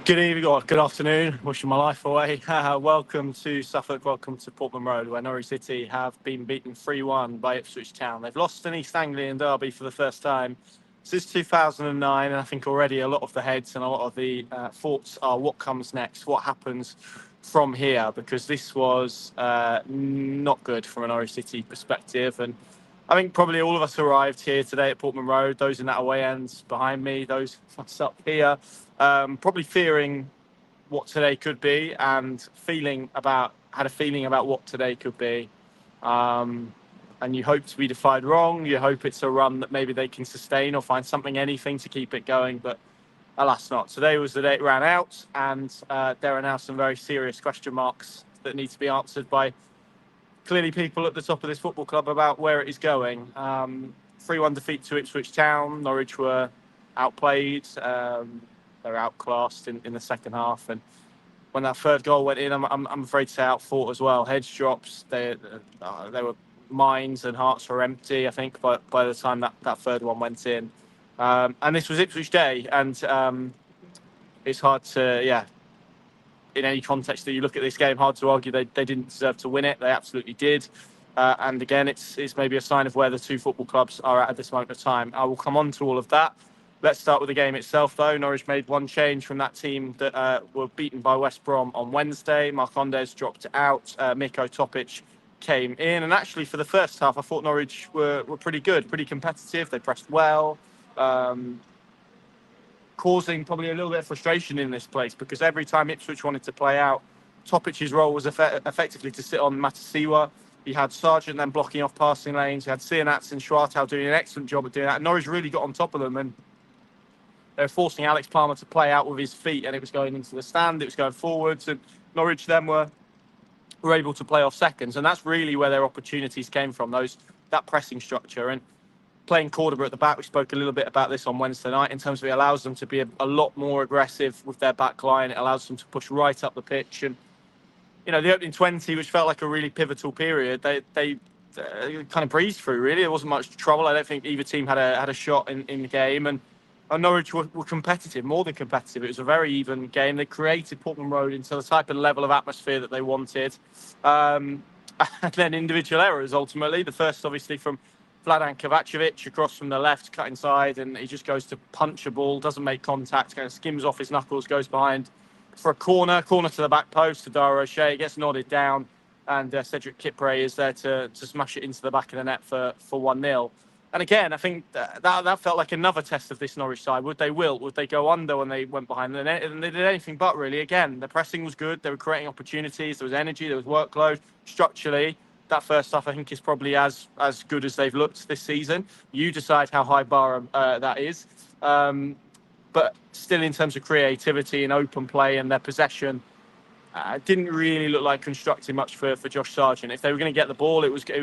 Good evening or good afternoon, wishing my life away. Welcome to Suffolk, welcome to Portman Road, where Norwich City have been beaten 3-1 by Ipswich Town. They've lost an East Anglian derby for the first time since 2009, and I think already a lot of the heads and a lot of the thoughts are what comes next, what happens from here, because this was not good from a Norwich City perspective. And I think probably all of us arrived here today at Portman Road, those in that away end behind me, those of us up here, probably fearing what today could be and had a feeling about what today could be. And you hope to be defied wrong. You hope it's a run that maybe they can sustain or find anything to keep it going. But alas, not. Today was the day it ran out, and there are now some very serious question marks that need to be answered by clearly people at the top of this football club about where it is going. 3-1 defeat to Ipswich Town. Norwich were outplayed. They were outclassed in the second half. And when that third goal went in, I'm afraid to say outfought as well. Heads drops. They were minds and hearts were empty, I think, by the time that third one went in. And this was Ipswich Day. And it's hard to, in any context that you look at this game, hard to argue they didn't deserve to win it. They absolutely did. And again, it's maybe a sign of where the two football clubs are at this moment of time. I will come on to all of that. Let's start with the game itself, though. Norwich made one change from that team that were beaten by West Brom on Wednesday. Marcondes dropped out. Miko Topic came in. And actually, for the first half, I thought Norwich were pretty good, pretty competitive. They pressed well. Causing probably a little bit of frustration in this place because every time Ipswich wanted to play out, Topic's role was effectively to sit on Matasiwa. He had Sargent then blocking off passing lanes. He had Sienats and Schwartau doing an excellent job at doing that. And Norwich really got on top of them, and they were forcing Alex Palmer to play out with his feet, and it was going into the stand, it was going forwards, and Norwich then were able to play off seconds, and that's really where their opportunities came from, that pressing structure. And playing Cordoba at the back, we spoke a little bit about this on Wednesday night, in terms of it allows them to be a lot more aggressive with their back line. It allows them to push right up the pitch. And, the opening 20, which felt like a really pivotal period, they kind of breezed through, really. There wasn't much trouble. I don't think either team had a shot in the game. And Norwich were competitive, more than competitive. It was a very even game. They created Portman Road into the type of level of atmosphere that they wanted. And then individual errors, ultimately. The first, obviously, from Vladan Kovacevic across from the left, cut inside, and he just goes to punch a ball, doesn't make contact, kind of skims off his knuckles, goes behind for a corner to the back post to Dara O'Shea, gets nodded down, and Cedric Kipre is there to smash it into the back of the net for 1-0. And again, I think that felt like another test of this Norwich side. Would they wilt? Would they go under when they went behind? And they did anything but, really. Again, the pressing was good. They were creating opportunities. There was energy. There was workload. Structurally, that first half, I think, is probably as good as they've looked this season. You decide how high bar that is. But still, in terms of creativity and open play and their possession, didn't really look like constructing much for Josh Sargent. If they were going to get the ball, it was get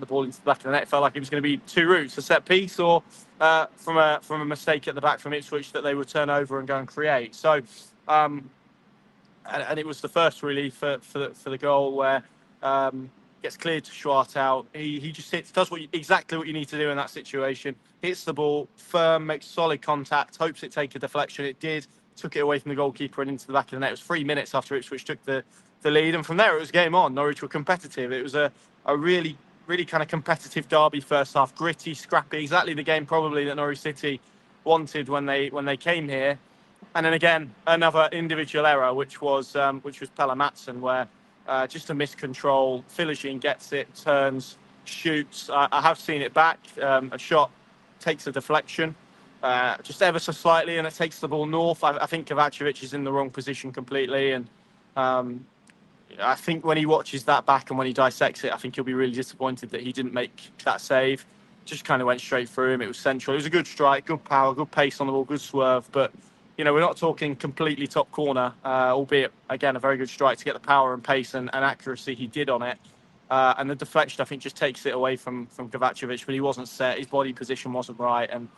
the ball into the back of the net. It felt like it was going to be two routes: a set piece, or from a mistake at the back from Ipswich that they would turn over and go and create. So, and it was the first really for the goal where gets cleared to Schwartau. He just does exactly what you need to do in that situation. Hits the ball firm, makes solid contact, hopes it take a deflection. It did. Took it away from the goalkeeper and into the back of the net. It was 3 minutes after Ipswich took the lead, and from there it was game on. Norwich were competitive. It was a really kind of competitive derby first half, gritty, scrappy, exactly the game probably that Norwich City wanted when they came here. And then again, another individual error, which was Pella Matson, where just a miscontrol. Philogene gets it, turns, shoots. I have seen it back. A shot takes a deflection, just ever so slightly, and it takes the ball north. I think Kovacevic is in the wrong position completely, and I think when he watches that back and when he dissects it, I think he'll be really disappointed that he didn't make that save. Just kind of went straight through him. It was central. It was a good strike, good power, good pace on the ball, good swerve. But, we're not talking completely top corner, albeit, again, a very good strike to get the power and pace and accuracy he did on it. And the deflection, I think, just takes it away from Kovacevic, but he wasn't set. His body position wasn't right. And,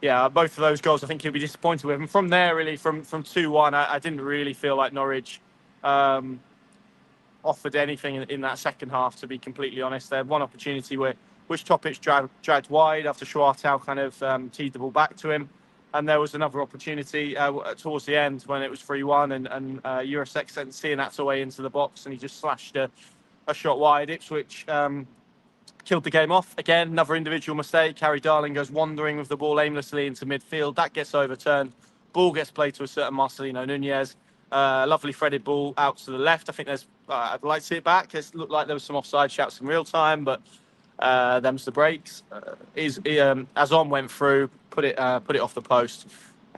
both of those goals, I think he'll be disappointed with. And from there, really, from 2-1, I didn't really feel like Norwich offered anything in that second half, to be completely honest. They had one opportunity which Topic dragged wide after Schwartau kind of teed the ball back to him. And there was another opportunity towards the end when it was 3-1, and Jurasek sent Cianats away into the box, and he just slashed a shot wide. Ipswich killed the game off. Again, another individual mistake. Harry Darling goes wandering with the ball aimlessly into midfield. That gets overturned. Ball gets played to a certain Marcelino Nunez. Lovely threaded ball out to the left. I think there's, I'd like to see it back. It looked like there was some offside shouts in real time, but them's the breaks. Azon went through, put it off the post,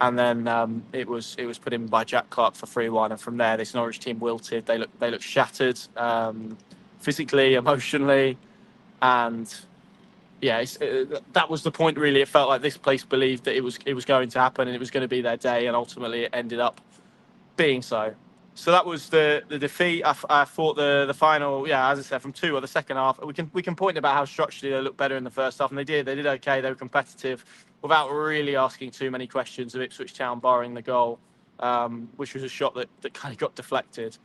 and then it was put in by Jack Clark for 3-1. And from there, this Norwich team wilted. They look shattered, physically, emotionally, and yeah, that was the point. Really, it felt like this place believed that it was going to happen and it was going to be their day, and ultimately it ended up being so. So that was the defeat. I thought the final, yeah, as I said, from 2 or the second half, we can point about how structurally they looked better in the first half, and they did okay. They were competitive without really asking too many questions of Ipswich Town, barring the goal, which was a shot that kind of got deflected.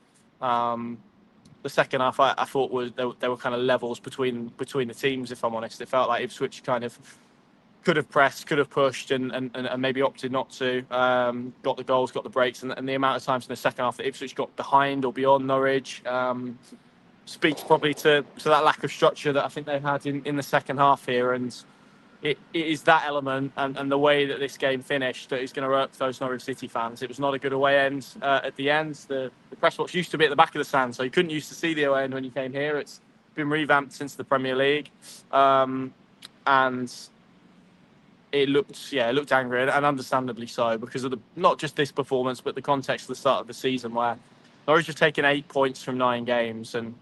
The second half, I thought there were kind of levels between the teams. If I'm honest, it felt like Ipswich kind of could have pressed, could have pushed, and maybe opted not to. Got the goals, got the breaks, and the amount of times in the second half that Ipswich got behind or beyond Norwich speaks probably to that lack of structure that I think they had in the second half here. And it is that element and the way that this game finished that is going to irk those Norwich City fans. It was not a good away end at the end. The press box used to be at the back of the stand, so you couldn't used to see the away end when you came here. It's been revamped since the Premier League, and it looked angry, and understandably so, because of not just this performance, but the context of the start of the season, where Norwich have taken 8 points from 9 games, and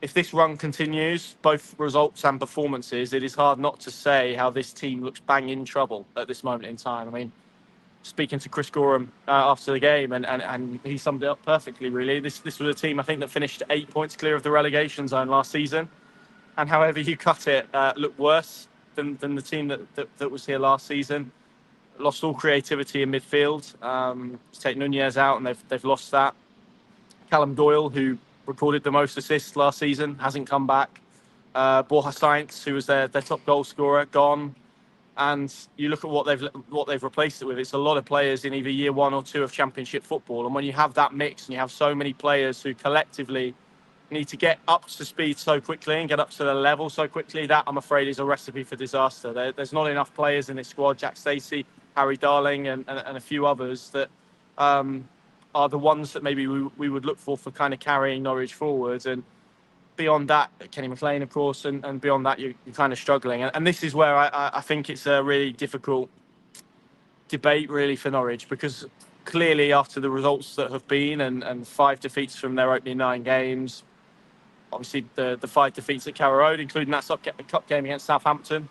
if this run continues, both results and performances, it is hard not to say how this team looks bang in trouble at this moment in time. I mean, speaking to Chris Gorham after the game, and he summed it up perfectly, really. This was a team, I think, that finished 8 points clear of the relegation zone last season, and however you cut it, looked worse than the team that was here last season. Lost all creativity in midfield. Take Nunez out, and they've lost that. Callum Doyle, who recorded the most assists last season, hasn't come back. Borja Sainz, who was their top goal scorer, gone. And you look at what they've replaced it with. It's a lot of players in either year 1 or 2 of Championship football. And when you have that mix and you have so many players who collectively need to get up to speed so quickly and get up to the level so quickly, that, I'm afraid, is a recipe for disaster. There's not enough players in this squad. Jack Stacey, Harry Darling, and a few others that are the ones that maybe we would look for kind of carrying Norwich forwards. And beyond that, Kenny McLean, of course, and beyond that, you're kind of struggling. And this is where I think it's a really difficult debate, really, for Norwich, because clearly after the results that have been and 5 defeats from their opening 9 games, obviously the 5 defeats at Carrow Road, including that cup game against Southampton,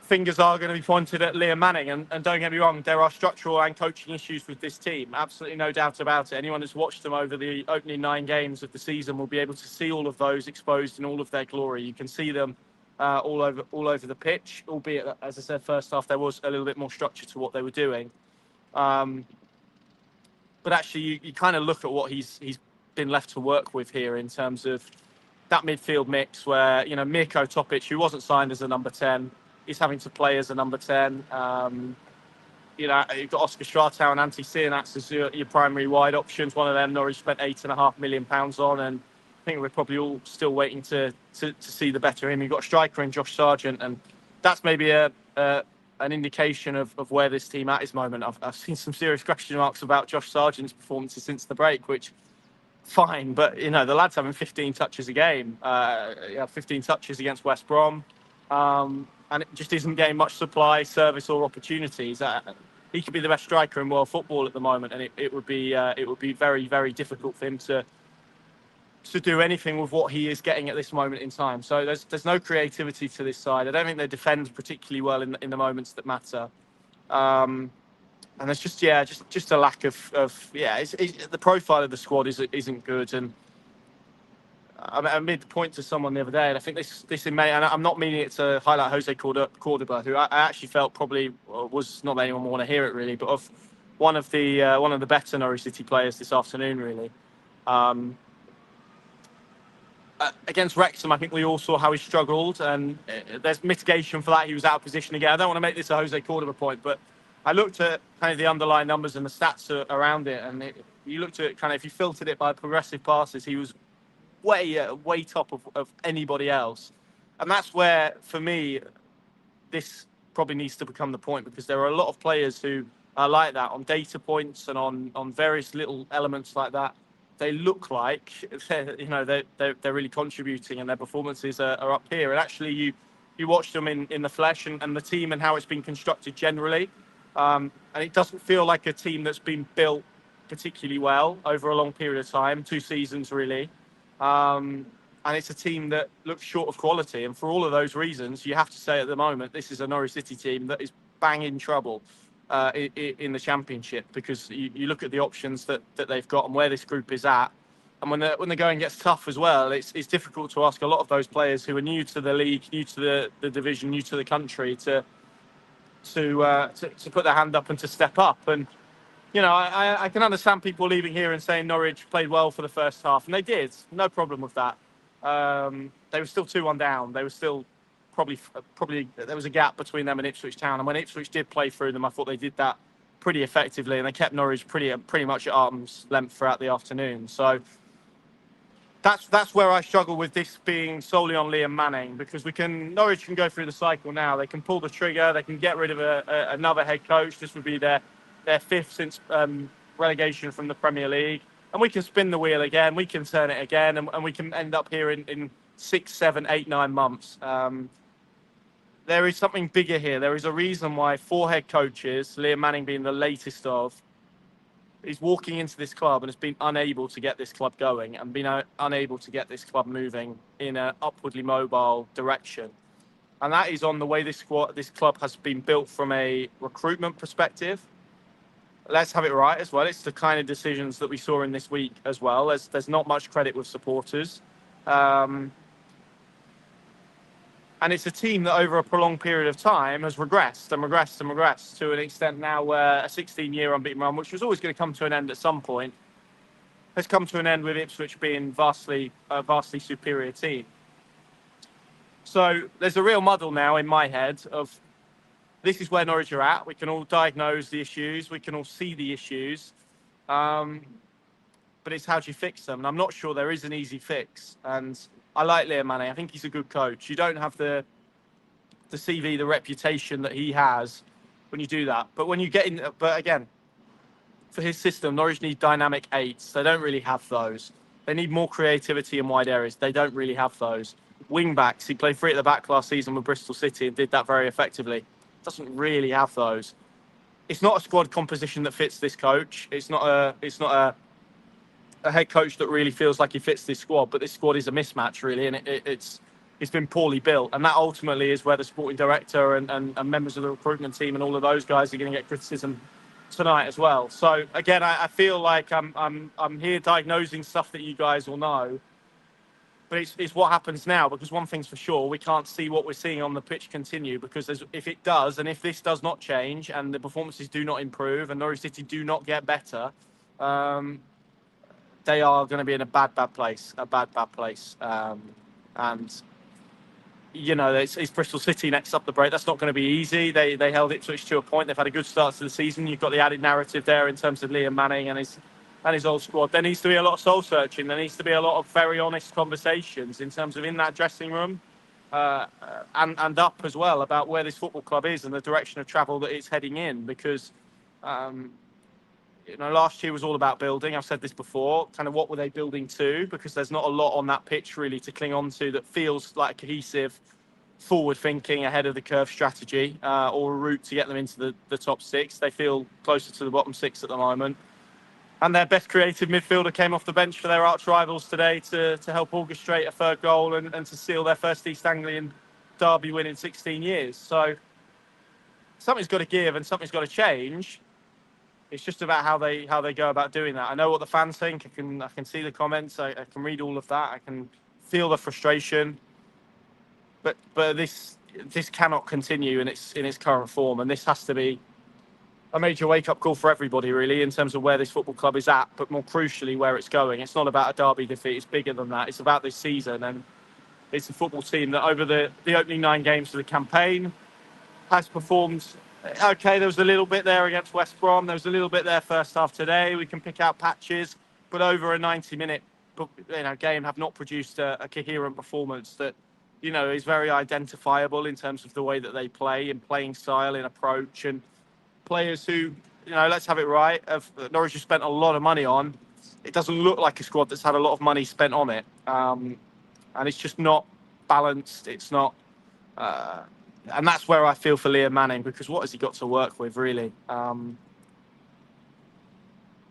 fingers are going to be pointed at Liam Manning. And don't get me wrong, there are structural and coaching issues with this team. Absolutely no doubt about it. Anyone who's watched them over the opening 9 games of the season will be able to see all of those exposed in all of their glory. You can see them all over the pitch, albeit, as I said, first half there was a little bit more structure to what they were doing. But actually, you kind of look at what he's been left to work with here in terms of that midfield mix where, Mirko Topic, who wasn't signed as a number 10, is having to play as a number 10. You've got Oscar Stratow and Antti Cianats as your primary wide options. One of them Norwich spent £8.5 million on, and I think we're probably all still waiting to see the better of him. You've got a striker in Josh Sargent, and that's maybe an indication of where this team at this moment. I've seen some serious question marks about Josh Sargent's performances since the break, which, fine, but the lad's having 15 touches a game. 15 touches against West Brom. And it just isn't getting much supply, service, or opportunities. He could be the best striker in world football at the moment, and it would be very, very difficult for him to do anything with what he is getting at this moment in time. So there's no creativity to this side. I don't think they defend particularly well in the moments that matter. And there's just a lack of the profile of the squad isn't good. And I made the point to someone the other day, and I think this in May, and I'm not meaning it to highlight Jose Cordoba, who I actually felt probably was, not that anyone will want to hear it really, but of one of the better Norwich City players this afternoon, really. Against Wrexham, I think we all saw how he struggled, and there's mitigation for that. He was out of position again. I don't want to make this a Jose Cordoba point, but I looked at kind of the underlying numbers and the stats around it, and you looked at kind of, if you filtered it by progressive passes, he was way top of anybody else. And that's where, for me, this probably needs to become the point, because there are a lot of players who are like that on data points and on various little elements like that. They look like they're really contributing, and their performances are up here. And actually, you watch them in the flesh, and the team and how it's been constructed generally, and it doesn't feel like a team that's been built particularly well over a long period of time, 2 seasons really. And it's a team that looks short of quality. And for all of those reasons, you have to say at the moment, this is a Norwich City team that is bang in trouble in the Championship, because you look at the options that they've got and where this group is at. And when the going gets tough as well, it's difficult to ask a lot of those players who are new to the league, new to the division, new to the country to put their hand up and to step up. And I can understand people leaving here and saying Norwich played well for the first half, and they did. No problem with that. They were still 2-1 down. They were still probably there was a gap between them and Ipswich Town. And when Ipswich did play through them, I thought they did that pretty effectively, and they kept Norwich pretty much at arm's length throughout the afternoon. So that's where I struggle with this being solely on Liam Manning, because Norwich can go through the cycle now. They can pull the trigger. They can get rid of another head coach. This would be their 5th since relegation from the Premier League. And we can spin the wheel again. We can turn it again, and we can end up here in 6, 7, 8, 9 months. There is something bigger here. There is a reason why 4 head coaches, Liam Manning being the latest of, is walking into this club and has been unable to get this club going and been unable to get this club moving in an upwardly mobile direction. And that is on the way this club has been built from a recruitment perspective. Let's have it right as well. It's the kind of decisions that we saw in this week as well. There's not much credit with supporters. And it's a team that over a prolonged period of time has regressed to an extent now where a 16-year unbeaten run, which was always going to come to an end at some point, has come to an end with Ipswich being a vastly superior team. So there's a real muddle now in my head of, this is where Norwich are at. We can all diagnose the issues. We can all see the issues. But it's how do you fix them? And I'm not sure there is an easy fix. And I like Liam Manning. I think he's a good coach. You don't have the CV, the reputation that he has when you do that. But when you get in, but again, for his system, Norwich need dynamic 8s. They don't really have those. They need more creativity in wide areas. They don't really have those. Wing backs, he played 3 at the back last season with Bristol City and did that very effectively. Doesn't really have those. It's not a squad composition that fits this coach. It's not a head coach that really feels like he fits this squad, but this squad is a mismatch really, and it's been poorly built, and that ultimately is where the sporting director and members of the recruitment team and all of those guys are going to get criticism tonight as well. So again, I feel like I'm here diagnosing stuff that you guys will know, but it's what happens now, because one thing's for sure, we can't see what we're seeing on the pitch continue, because if it does, and if this does not change and the performances do not improve and Norwich City do not get better, they are going to be in a bad place. And it's Bristol City next up the break. That's not going to be easy. They held Ipswich to a point. They've had a good start to the season. You've got the added narrative there in terms of Liam Manning and his old squad. There needs to be a lot of soul searching. There needs to be a lot of very honest conversations in terms of in that dressing room and up as well about where this football club is and the direction of travel that it's heading in. Because last year was all about building. I've said this before. Kind of what were they building to? Because there's not a lot on that pitch really to cling on to that feels like a cohesive, forward-thinking, ahead-of-the-curve strategy or a route to get them into the top 6. They feel closer to the bottom 6 at the moment. And their best creative midfielder came off the bench for their arch rivals today to help orchestrate a 3rd goal and to seal their first East Anglian derby win in 16 years. So something's got to give and something's got to change. It's just about how they go about doing that. I know what the fans think. I can see the comments. I can read all of that. I can feel the frustration. But this cannot continue in its current form, and this has to be a major wake-up call for everybody, really, in terms of where this football club is at, but more crucially, where it's going. It's not about a derby defeat. It's bigger than that. It's about this season, and it's a football team that over the opening 9 games of the campaign has performed Okay, there was a little bit there against West Brom. There was a little bit there first half today. We can pick out patches, but over a 90-minute game have not produced a coherent performance that is very identifiable in terms of the way that they play, in playing style, in approach, and players who, let's have it right, Norwich have spent a lot of money on. It doesn't look like a squad that's had a lot of money spent on it, and it's just not balanced. It's not. And that's where I feel for Liam Manning, because what has he got to work with, really?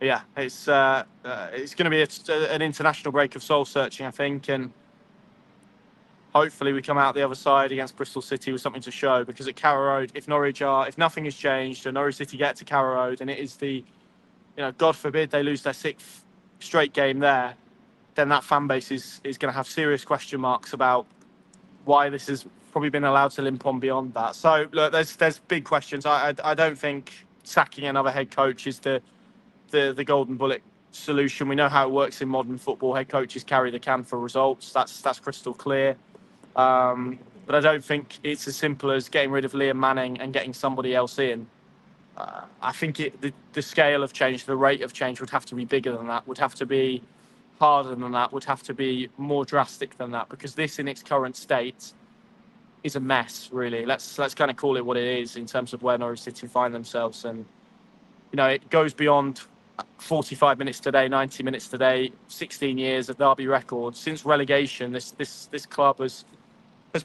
It's going to be an international break of soul searching, I think, and hopefully we come out the other side against Bristol City with something to show. Because at Carrow Road, if nothing has changed, and Norwich City get to Carrow Road, and it is God forbid they lose their 6th straight game there, then that fan base is going to have serious question marks about why this has probably been allowed to limp on beyond that. So look, there's big questions. I don't think sacking another head coach is the golden bullet solution. We know how it works in modern football. Head coaches carry the can for results. That's crystal clear. But I don't think it's as simple as getting rid of Liam Manning and getting somebody else in. I think the scale of change, the rate of change would have to be bigger than that, would have to be harder than that, would have to be more drastic than that, because this in its current state is a mess, really. Let's kind of call it what it is in terms of where Norwich City find themselves. And, it goes beyond 45 minutes today, 90 minutes today, 16 years of Derby record. Since relegation, this club has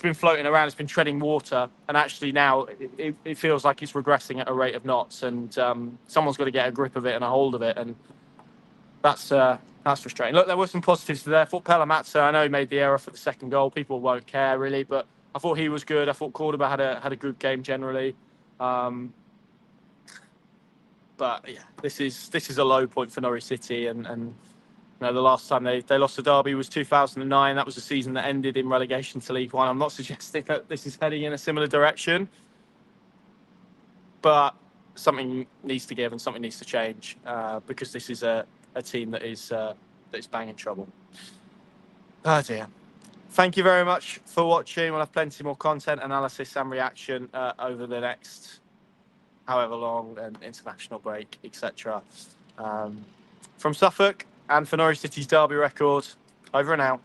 been floating around, it's been treading water, and actually now it feels like it's regressing at a rate of knots, and someone's got to get a grip of it and a hold of it, and that's frustrating. Look, there were some positives there. I thought Pelamatsa, I know he made the error for the second goal. People won't care, really, but I thought he was good. I thought Cordoba had a good game generally. But yeah, this is a low point for Norwich City, and the last time they lost to Derby was 2009. That was a season that ended in relegation to League One. I'm not suggesting that this is heading in a similar direction, but something needs to give and something needs to change, because this is a team that is banging trouble. Oh dear. Thank you very much for watching. We'll have plenty more content, analysis and reaction over the next however long, and international break, etc. From Suffolk and for Norwich City's Derby record, over and out.